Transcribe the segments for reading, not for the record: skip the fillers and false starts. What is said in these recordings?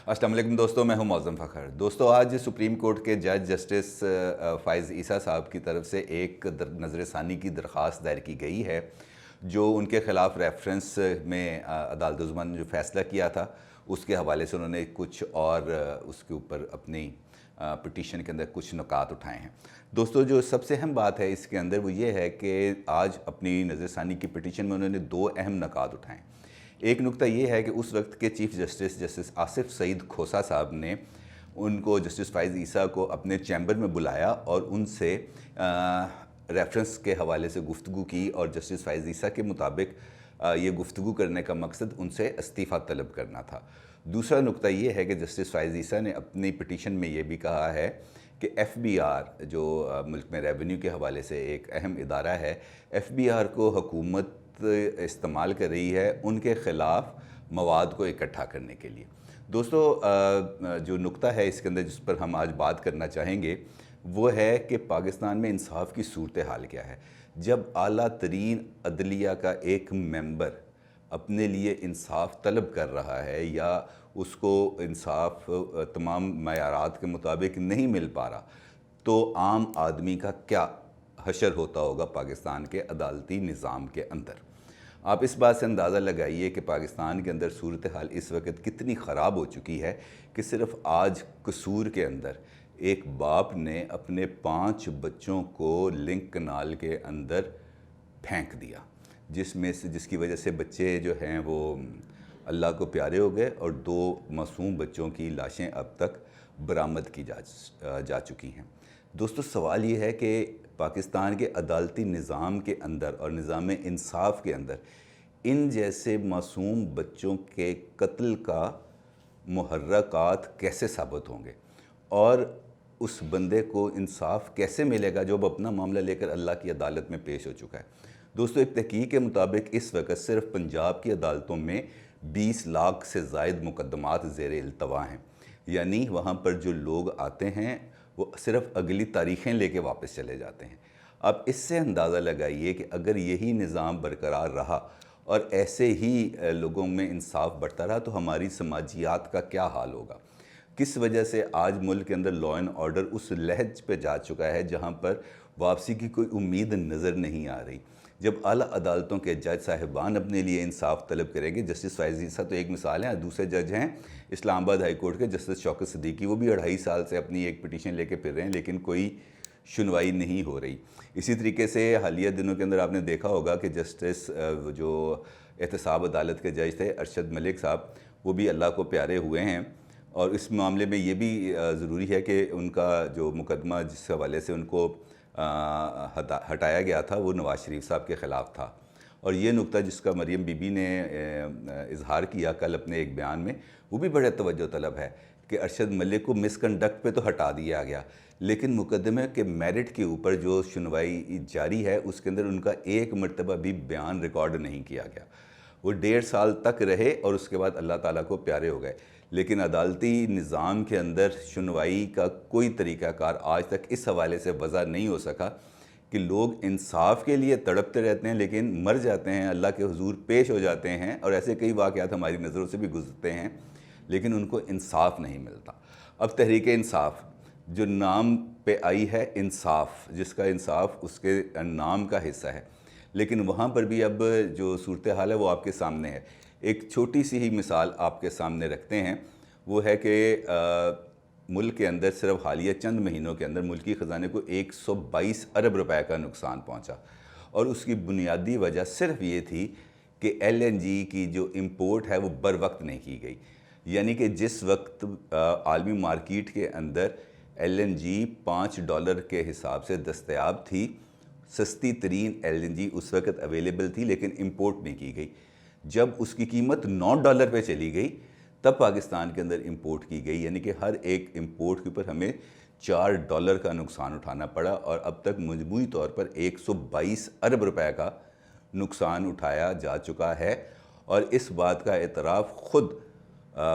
अस्सलाम वालेकुम दोस्तों, मैं हूं मौज़म फ़खर। दोस्तों, आज सुप्रीम कोर्ट के जज जस्टिस फ़ाइज़ ईसा साहब की तरफ से एक नज़रसानी की दरख्वास्त दायर की गई है, जो उनके ख़िलाफ़ रेफरेंस में अदालत-ए-ज़ुमा ने जो फ़ैसला किया था उसके हवाले से उन्होंने कुछ और उसके ऊपर अपनी पिटीशन के अंदर कुछ नुकात उठाए हैं। दोस्तों, जो सबसे अहम बात है इसके अंदर वो ये है कि आज अपनी नज़रसानी की पिटीशन में उन्होंने दो अहम नुकात उठाए। एक नुक्ता ये है कि उस वक्त के chief justice justice Asif Saeed Khosa साहब ने उनको जस्टिस फ़ाइज़ ईसा को अपने चैम्बर में बुलाया और उनसे रेफरेंस के हवाले से गुफ्तगू की, और जस्टिस फ़ाइज़ ईसा के मुताबिक ये गुफ्तगू करने का मकसद उनसे इस्तीफ़ा तलब करना था। दूसरा नुक्ता ये है कि जस्टिस फ़ाइज़ ईसा ने अपनी पिटीशन में ये भी कहा है कि FBR जो मुल्क में रेवेन्यू के हवाले से एक अहम इदारा है, FBR को हुकूमत इस्तेमाल कर रही है उनके ख़िलाफ़ मवाद को इकट्ठा करने के लिए। दोस्तों, जो नुक्ता है इसके अंदर जिस पर हम आज बात करना चाहेंगे वो है कि पाकिस्तान में इंसाफ की सूरत हाल क्या है। जब आला तरीन अदलिया का एक मेंबर अपने लिए इंसाफ तलब कर रहा है या उसको इंसाफ तमाम मयारात के मुताबिक नहीं मिल पा रहा, तो आम आदमी का क्या हशर होता होगा पाकिस्तान के अदालती निज़ाम के अंदर। आप इस बात से अंदाज़ा लगाइए कि पाकिस्तान के अंदर सूरत हाल इस वक्त कितनी ख़राब हो चुकी है कि सिर्फ़ आज कसूर के अंदर एक बाप ने अपने 5 बच्चों को लिंक कनाल के अंदर फेंक दिया, जिसकी वजह से बच्चे जो हैं वो अल्लाह को प्यारे हो गए, और 2 मासूम बच्चों की लाशें अब तक बरामद की जा चुकी हैं। दोस्तों, सवाल ये है कि पाकिस्तान के अदालती निज़ाम के अंदर और निज़ाम इंसाफ के अंदर इन जैसे मासूम बच्चों के कत्ल का मुहर्रकात कैसे साबित होंगे, और उस बंदे को इंसाफ कैसे मिलेगा जो अब अपना मामला लेकर अल्लाह की अदालत में पेश हो चुका है। दोस्तों, एक तहकीक के मुताबिक इस वक्त सिर्फ पंजाब की अदालतों में 20 लाख से ज़ायद मुकदमात ज़ेर इल्तवा हैं, यानी वहाँ पर जो लोग आते हैं वो सिर्फ़ अगली तारीख़ें लेके वापस चले जाते हैं। अब इससे अंदाज़ा लगाइए कि अगर यही निज़ाम बरकरार रहा और ऐसे ही लोगों में इंसाफ बढ़ता रहा तो हमारी समाजियात का क्या हाल होगा। किस वजह से आज मुल्क के अंदर लॉ एंड ऑर्डर उस लहज पे जा चुका है जहाँ पर वापसी की कोई उम्मीद नज़र नहीं आ रही। जब आला अदालतों के जज साहिबान अपने लिए इंसाफ तलब करेंगे, जस्टिस फ़ाइज़ ईसा तो एक मिसाल है, दूसरे जज हैं इस्लामाबाद हाई कोर्ट के जस्टिस शौकत सिद्दीकी, वो भी 2.5 साल से अपनी एक पिटीशन लेके फिर रहे हैं लेकिन कोई सुनवाई नहीं हो रही। इसी तरीके से हालिया दिनों के अंदर आपने देखा होगा कि जस्टिस जो एहतसाब अदालत के जज थे अरशद मलिक साहब, वो भी अल्लाह को प्यारे हुए हैं, और इस मामले में ये भी ज़रूरी है कि उनका जो मुकदमा जिस हवाले से उनको हटाया गया था वो नवाज़ शरीफ साहब के ख़िलाफ़ था। और ये नुक्ता जिसका मरियम बीबी ने इजहार किया कल अपने एक बयान में, वो भी बड़े तवज्जो तलब है कि अरशद मलिक को मिसकंडक्ट पे तो हटा दिया गया, लेकिन मुकदमे के मेरिट के ऊपर जो सुनवाई जारी है उसके अंदर उनका एक मरतबा भी बयान रिकॉर्ड नहीं किया गया। वो 1.5 साल तक रहे और उसके बाद अल्लाह ताला को प्यारे हो गए, लेकिन अदालती निज़ाम के अंदर सुनवाई का कोई तरीक़ाकार आज तक इस हवाले से वज़ा नहीं हो सका कि लोग इंसाफ के लिए तड़पते रहते हैं लेकिन मर जाते हैं, अल्लाह के हुजूर पेश हो जाते हैं, और ऐसे कई वाक़यात हमारी नज़रों से भी गुजरते हैं, लेकिन उनको इंसाफ नहीं मिलता। अब तहरीक इंसाफ जो नाम पे आई है, इंसाफ जिसका इंसाफ उसके नाम का हिस्सा है, लेकिन वहाँ पर भी अब जो सूरत हाल है वो आपके सामने है। एक छोटी सी ही मिसाल आपके सामने रखते हैं, वो है कि मुल्क के अंदर सिर्फ हालिया चंद महीनों के अंदर मुल्की ख़जाने को 122 अरब रुपए का नुकसान पहुंचा, और उसकी बुनियादी वजह सिर्फ ये थी कि LNG की जो इंपोर्ट है वो बर वक्त नहीं की गई। यानी कि जिस वक्त आलमी मार्केट के अंदर LNG $5 के हिसाब से दस्तयाब थी, सस्ती तरीन LNG उस वक्त अवेलेबल थी लेकिन इंपोर्ट नहीं की गई। जब उसकी कीमत $9 पे चली गई तब पाकिस्तान के अंदर इंपोर्ट की गई, यानी कि हर एक इंपोर्ट के ऊपर हमें $4 का नुकसान उठाना पड़ा, और अब तक मजमूई तौर पर 122 अरब रुपए का नुकसान उठाया जा चुका है। और इस बात का एतराफ़ ख़ुद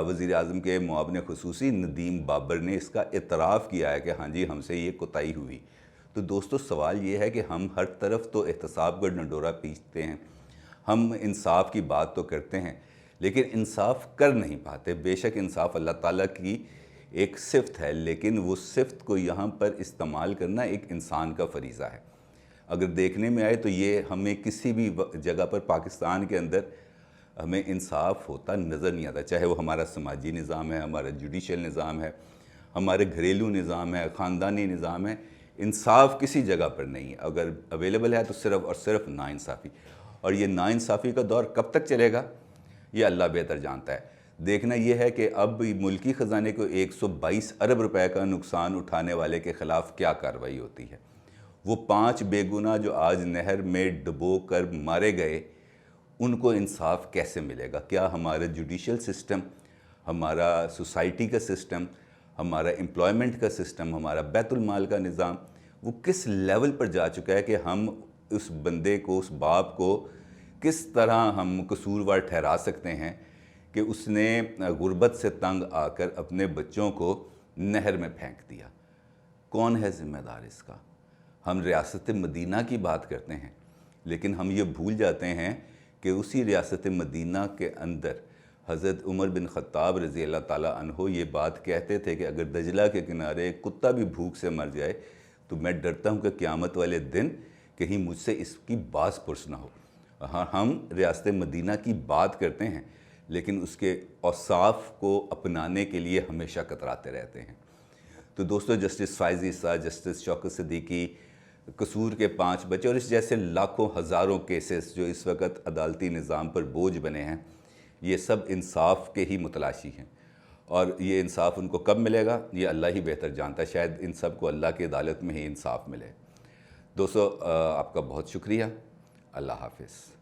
वज़ीर आज़म के मुआविन ख़ुसूसी नदीम बाबर ने इसका एतराफ़ किया है कि हाँ जी, हमसे ये कोताही हुई। तो दोस्तों, सवाल ये है कि हम हर तरफ तो एहतसाब का ढंढोरा पीटते हैं, हम इंसाफ की बात तो करते हैं, لیکن انصاف کر نہیں پاتے۔ بے شک انصاف اللہ تعالیٰ کی ایک صفت ہے، لیکن وہ صفت کو یہاں پر استعمال کرنا ایک انسان کا فریضہ ہے۔ اگر دیکھنے میں آئے تو یہ ہمیں کسی بھی جگہ پر پاکستان کے اندر ہمیں انصاف ہوتا نظر نہیں آتا، چاہے وہ ہمارا سماجی نظام ہے، ہمارا جوڈیشل نظام ہے، ہمارے گھریلو نظام ہے، خاندانی نظام ہے، انصاف کسی جگہ پر نہیں ہے۔ اگر اویلیبل ہے تو صرف اور صرف ناانصافی، اور یہ ناانصافی کا دور کب تک چلے گا یہ اللہ بہتر جانتا ہے۔ دیکھنا یہ ہے کہ اب ملکی خزانے کو 122 ارب روپے کا نقصان اٹھانے والے کے خلاف کیا کارروائی ہوتی ہے۔ وہ 5 بے گناہ جو آج نہر میں ڈبو کر مارے گئے، ان کو انصاف کیسے ملے گا؟ کیا ہمارا جوڈیشل سسٹم، ہمارا سوسائٹی کا سسٹم، ہمارا امپلائمنٹ کا سسٹم، ہمارا بیت المال کا نظام وہ کس لیول پر جا چکا ہے کہ ہم اس بندے کو، اس باپ کو کس طرح ہم قصوروار ٹھہرا سکتے ہیں کہ اس نے غربت سے تنگ آ کر اپنے بچوں کو نہر میں پھینک دیا؟ کون ہے ذمہ دار اس کا؟ ہم ریاست مدینہ کی بات کرتے ہیں، لیکن ہم یہ بھول جاتے ہیں کہ اسی ریاست مدینہ کے اندر حضرت عمر بن خطاب رضی اللہ تعالیٰ عنہ یہ بات کہتے تھے کہ اگر دجلہ کے کنارے ایک کتا بھی بھوک سے مر جائے تو میں ڈرتا ہوں کہ قیامت والے دن کہیں مجھ سے اس کی باز پرس نہ ہو۔ ہاں، ہم ریاست مدینہ کی بات کرتے ہیں لیکن اس کے اوصاف کو اپنانے کے لیے ہمیشہ کتراتے رہتے ہیں۔ تو دوستو، جسٹس فائز عیسیٰ، جسٹس شوکت صدیقی، قصور کے 5 بچے اور اس جیسے لاکھوں ہزاروں کیسز جو اس وقت عدالتی نظام پر بوجھ بنے ہیں، یہ سب انصاف کے ہی متلاشی ہیں، اور یہ انصاف ان کو کب ملے گا یہ اللہ ہی بہتر جانتا ہے۔ شاید ان سب کو اللہ کی عدالت میں ہی انصاف ملے۔ دوستو، آپ کا بہت شکریہ۔ اللہ حافظ۔